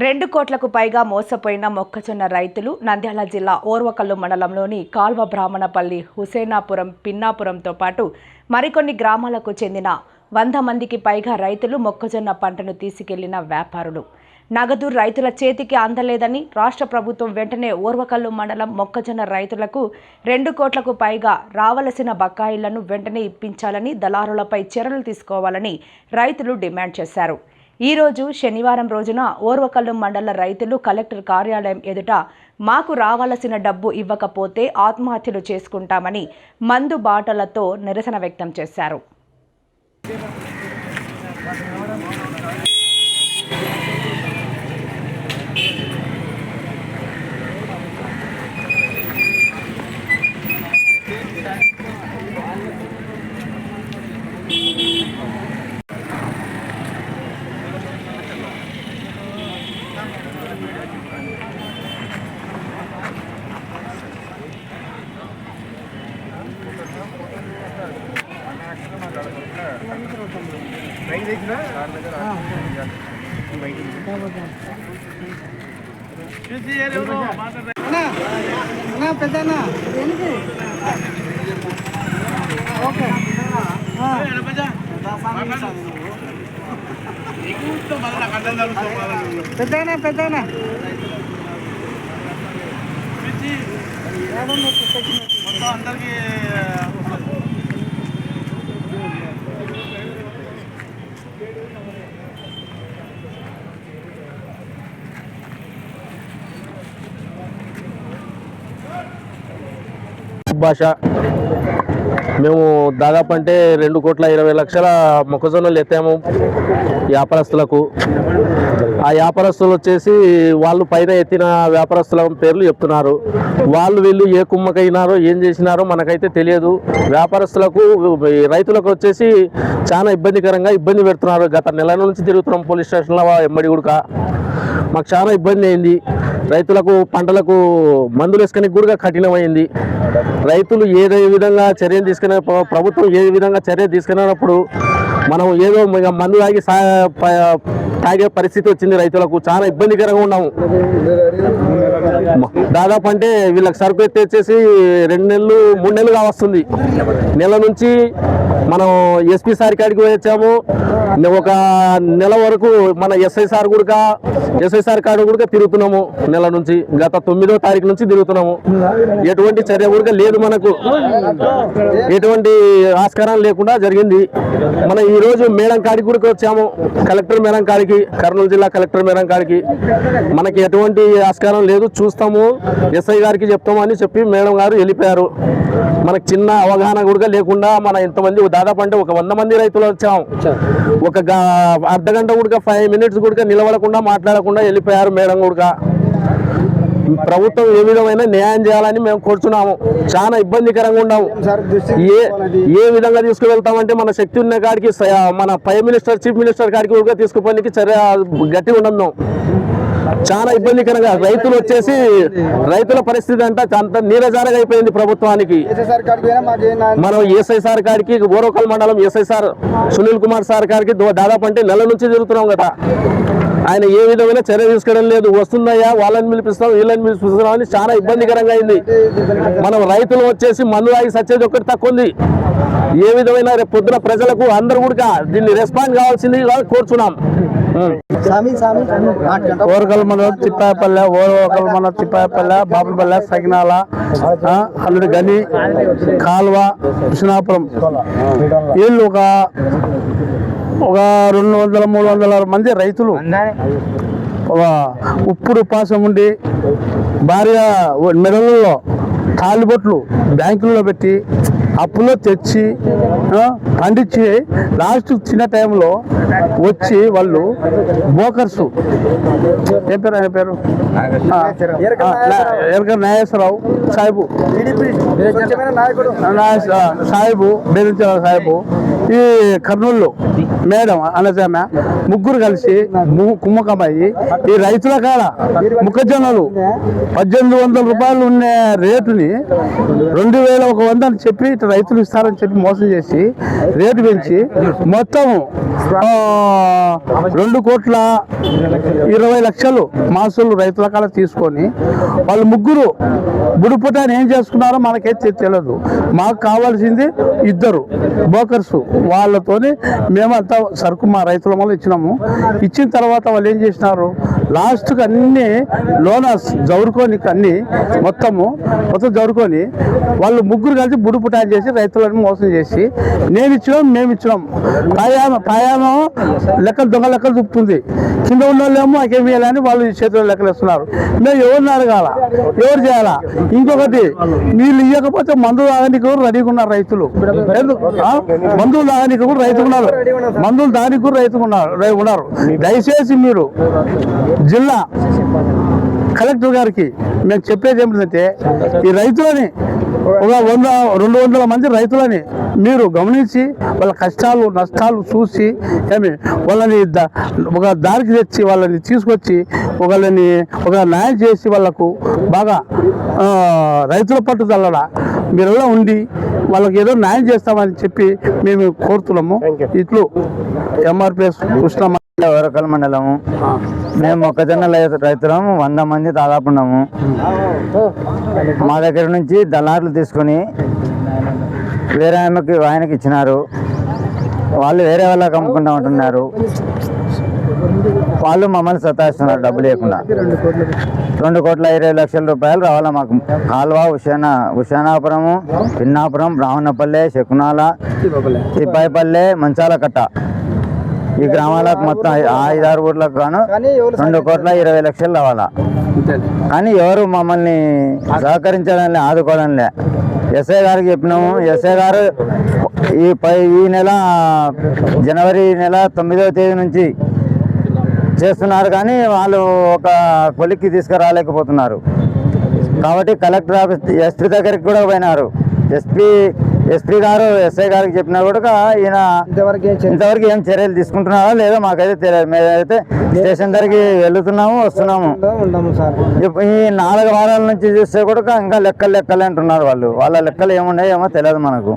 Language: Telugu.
2 కోట్లకు పైగా మోసపోయిన మొక్కజొన్న రైతులు నంద్యాల జిల్లా ఓర్వకల్లు మండలంలోని కాల్వ బ్రాహ్మణపల్లి, హుసేనాపురం, పిన్నాపురంతో పాటు మరికొన్ని గ్రామాలకు చెందిన 100 మందికి పైగా రైతులు మొక్కజొన్న పంటను తీసుకెళ్లిన వ్యాపారులు నగదు రైతుల చేతికి అందలేదని రాష్ట్ర ప్రభుత్వం వెంటనే ఓర్వకల్లు మండలం మొక్కజొన్న రైతులకు 2 కోట్లకు పైగా రావాల్సిన బకాయిలను వెంటనే ఇప్పించాలని దళారులపై చర్యలు తీసుకోవాలని రైతులు డిమాండ్ చేశారు. ఈ రోజు శనివారం రోజున ఓర్వకల్లు మండల రైతులు కలెక్టర్ కార్యాలయం ఎదుట మాకు రావాల్సిన డబ్బు ఇవ్వకపోతే ఆత్మహత్యలు చేసుకుంటామని మందు బాటలతో నిరసన వ్యక్తం చేశారు. భాష మేము దాదాపు అంటే 2,20,00,000 మొక్కజొన్నలు ఎత్తాము వ్యాపారస్తులకు. ఆ వ్యాపారస్తులు వచ్చేసి వాళ్ళు పైన ఎత్తిన వ్యాపారస్తుల పేర్లు చెప్తున్నారు. వీళ్ళు ఏ కుమ్మకైనారో ఏం చేసినారో మనకైతే తెలియదు. వ్యాపారస్తులకు రైతులకు వచ్చేసి చాలా ఇబ్బంది పెడుతున్నారు. గత నెల నుంచి తిరుగుతున్నాం పోలీస్ స్టేషన్లో ఎమ్మడి కూడా మాకు చాలా ఇబ్బంది అయింది. రైతులకు పంటలకు మందులు వేసుకొని కూడా కఠినమైంది. రైతులు ఏ విధంగా చర్యలు తీసుకునే ప్రభుత్వం ఏ విధంగా చర్య తీసుకున్నప్పుడు మనం ఏదో మందు తాగే పరిస్థితి వచ్చింది. రైతులకు చాలా ఇబ్బందికరంగా ఉన్నాము. దాదాపు అంటే వీళ్ళకి సరుకు ఎత్తేసేసి 2 నెలలు 3 నెలలుగా వస్తుంది. నెల నుంచి మనం ఎస్పీ సార్ కాడికి వచ్చాము. ఒక నెల వరకు మన ఎస్ఐ సార్ కాడు కూడా తిరుగుతున్నాము. నెల నుంచి గత 9వ తారీఖు నుంచి తిరుగుతున్నాము. ఎటువంటి చర్య కూడా లేదు. మనకు ఎటువంటి ఆస్కారం లేకుండా జరిగింది. మనం ఈరోజు మేడం కాడికి కూడా వచ్చాము. కలెక్టర్ మేడం కాడికి, కర్నూలు జిల్లా కలెక్టర్ మేడం కాడికి. మనకి ఎటువంటి ఆస్కారం లేదు, చూస్తాము, ఎస్ఐ గారికి చెప్తామని చెప్పి మేడం గారు వెళ్ళిపోయారు. మనకు చిన్న అవగాహన కూడా లేకుండా మన ఇంతమంది దాదాపు అంటే ఒక 100 మంది రైతులు వచ్చాము. ఒక అర్ధగంట కూడా 5 మినిట్స్ కూడా నిలబడకుండా మాట్లాడకుండా వెళ్ళిపోయారు మేడం కూడా. ప్రభుత్వం ఏ విధమైన న్యాయం చేయాలని మేము కోరుతున్నాము. చాలా ఇబ్బందికరంగా ఉన్నాము. ఏ విధంగా తీసుకువెళ్తామంటే మన శక్తి ఉన్న కాడికి మన చీఫ్ మినిస్టర్ కాడికి కూడా తీసుకుపోయి చర్య గట్టి ఉండదు. చాలా ఇబ్బందికరంగా రైతులు వచ్చేసి రైతుల పరిస్థితి అంత నీరజారగా అయిపోయింది ప్రభుత్వానికి. మనం ఎస్ఐ సార్ కాడికి ఓర్వకల్ మండలం SI sir Sunil Kumar sir కాడికి దాదాపు అంటే నెల నుంచి తిరుగుతున్నాం కదా. ఆయన ఏ విధమైన చర్య తీసుకోవడం లేదు. వస్తుందయ్యా వాళ్ళని పిలిపిస్తాం వీళ్ళని పిలిపిస్తున్నాం అని చాలా ఇబ్బందికరంగా అయింది. మనం రైతులు వచ్చేసి మందు తాగి సచ్చేది ఒకటి తక్కువ ఉంది. ఏ విధమైన రేపు పొద్దున ప్రజలకు అందరూ కూడా దీన్ని రెస్పాండ్ కావాల్సింది కోరుచున్నాం. ఓర్వకల్ మండలం చిప్పాయపల్లె, బాపులపల్లె, సగినాల, అల్లుడి గని, కాల్వ, హుసేనాపురం వీళ్ళు ఒక 200-300 మంది రైతులు ఉప్పుడు పాసం ఉండి భార్య మెడలలో తాలిబొట్లు బ్యాంకుల్లో పెట్టి అప్పులో తెచ్చి పండించి లాస్ట్ చిన్న టైంలో వచ్చి వాళ్ళు బోకర్సు ఏం పేరు ఎరక నాగేశ్వరరావు సాహిబు బేరించాల సాహిబు ఈ కర్నూలు మేడం అనజామె ముగ్గురు కలిసి కుమ్మకమయ్యి ఈ రైతుల కాడ మొక్కజొన్నలు 1800 రూపాయలు ఉన్న రేటుని 2100 అని చెప్పి ఇటు రైతులు ఇస్తారని చెప్పి మోసం చేసి రేటు పెంచి మొత్తం 2,20,00,000 మాసులు రైతుల కాడ తీసుకొని వాళ్ళు ముగ్గురు బుడిపుటాన్ని ఏం చేసుకున్నారో మనకైతే తెలియదు. మాకు కావాల్సింది 2 బోకర్స్, వాళ్ళతోని మేమంతా సరుకు మా రైతుల వల్ల ఇచ్చినాము. ఇచ్చిన తర్వాత వాళ్ళు ఏం చేసినారు, లాస్ట్కి అన్ని లోనస్ జౌరుకొని అన్ని మొత్తం జౌరుకొని వాళ్ళు ముగ్గురు కలిసి బుడిపుటాన్ని చేసి రైతులను మోసం చేసి నేను ఇచ్చినాం మేము ఇచ్చినాం. పాయామం లెక్కలు దొంగ లెక్కలు చూపుతుంది, కింద ఉన్న వాళ్ళేమో మాకేమి వేయాలని వాళ్ళు చేతిలో లెక్కలు ఇస్తున్నారు. మేము ఎవరిని అడగాల, ఎవరు చేయాలా? ఇంకొకటి వీళ్ళు ఇవ్వకపోతే మందులు తాగడానికి కూడా రెడీగా ఉన్నారు రైతులు. మందులు తాగడానికి కూడా రైతులు ఉన్నారు, మందులు దానికి కూడా రైతులు ఉన్నారు. దయచేసి మీరు జిల్లా కలెక్టర్ గారికి మేము చెప్పేది ఏమిటంటే ఈ రైతులని ఒక 100-200 మంది రైతులని మీరు గమనించి వాళ్ళ కష్టాలు నష్టాలు చూసి వాళ్ళని ఒక దారికి తెచ్చి వాళ్ళని తీసుకొచ్చి వాళ్ళని ఒక న్యాయం చేసి వాళ్ళకు బాగా రైతుల పట్టుదల మీరెలా ఉండి వాళ్ళకి ఏదో న్యాయం చేస్తామని చెప్పి మేము కోరుతున్నాము. ఇట్లు ఎంఆర్పిఎస్ కృష్ణ ఓరకల్ మండలము. మేము మొక్కజొన్న రైతులము 100 మంది దాదాపు ఉన్నాము. మా దగ్గర నుంచి దళారులు తీసుకొని వేరే ఆయనకి ఇచ్చినారు. వాళ్ళు వేరే వాళ్ళకి అమ్ముకుంటా ఉంటున్నారు. వాళ్ళు మమ్మల్ని సతాయిస్తున్నారు డబ్బులు లేకుండా. 2,20,00,000 రూపాయలు రావాలా మాకు. కాల్వ, హుషానాపురము, పిన్నాపురం, బ్రాహ్మణపల్లె, శకునాల, తిప్పాయిపల్లె, మంచాల కట్ట, ఈ గ్రామాలకు మొత్తం 5-6 ఊర్లకు గాను 2,20,00,000 రావాలా. కానీ ఎవరు మమ్మల్ని సహకరించడం ఆదుకోవడంలే. ఎస్ఐ గారికి చెప్పినాము. ఎస్ఐ గారు ఈ నెల జనవరి నెల 9వ తేదీ నుంచి చేస్తున్నారు, కానీ వాళ్ళు ఒక కొలిక్కి తీసుకురాలేకపోతున్నారు. కాబట్టి కలెక్టర్ ఆఫీస్ ఎస్పీ దగ్గరికి కూడా పోయినారు. ఎస్పీ గారు ఎస్ఐ గారికి చెప్పినా కూడా ఈయన ఇంతవరకు ఏం చర్యలు తీసుకుంటున్నారో లేదో మాకైతే తెలియదు. మేమైతే స్టేషన్ దగ్గరికి వెళ్తున్నాము, వస్తున్నాము. ఈ 4 వారాల నుంచి చూస్తే కూడా ఇంకా లెక్కలు అంటున్నారు వాళ్ళు. వాళ్ళ లెక్కలు ఏమున్నాయో ఏమో తెలియదు మనకు.